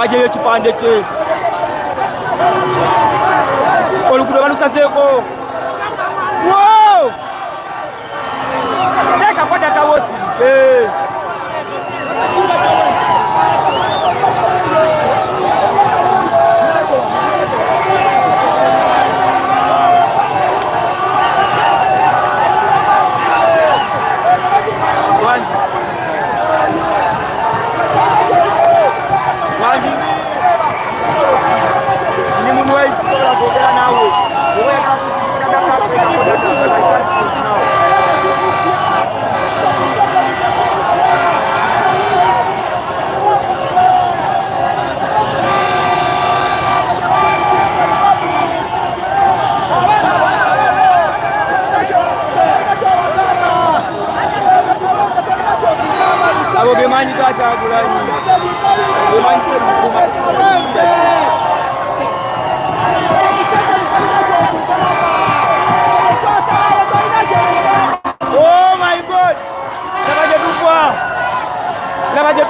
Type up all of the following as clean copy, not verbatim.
ajeyo ekipande kye oluguudo balusazeeko teekako datawo osirike abo gemanyi kakyagulanyi gemanyi sebukuma oh my god laba gye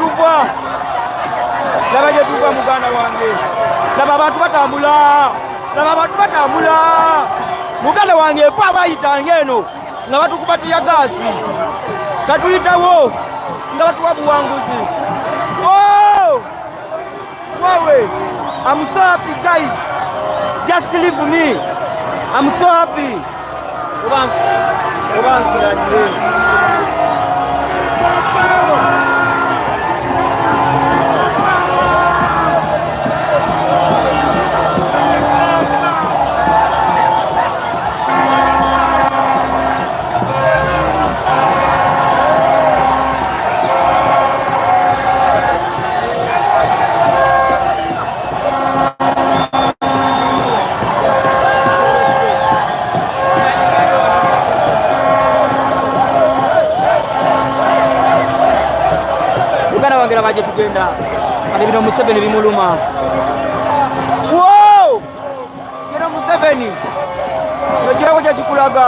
tuva muganda wange laba abantu batambula muganda wange efe abayitanga eno nga batukubatiya gaasi katuyitawo nga batuwa buwanguzi. Wawe, I'm so happy guys, just leave me, I'm so happy. Baje tugenda ate bino Museveni bimuluma. Gino Museveni ekirako kyekikulaga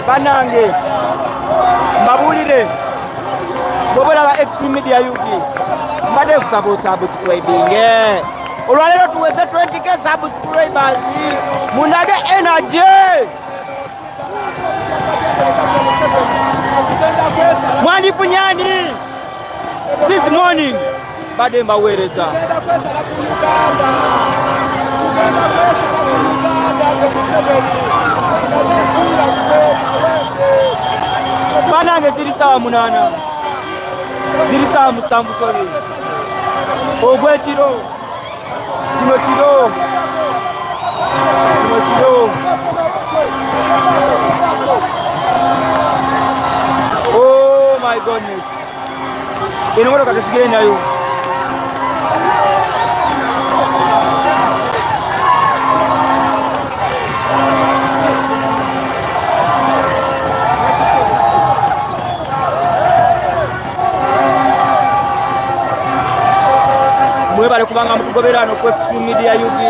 banange mbabulire bwolaba Extreme Media UK mbadde kusaba subscribing olwaleero tuweze 20k subscribers munage energy mwandifunyani since morning badde mbaweereza banange ziri sawa 8 ziri sawa 7 sorry ogwekiro kino kiro oh my goodness eno motoka tesigere nayo mwebale kubanga mutugoberano ku Extreme Media UK.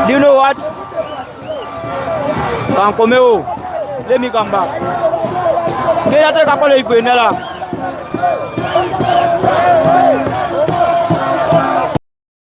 Do you know what? Kankomeo, let me come back. Get out of the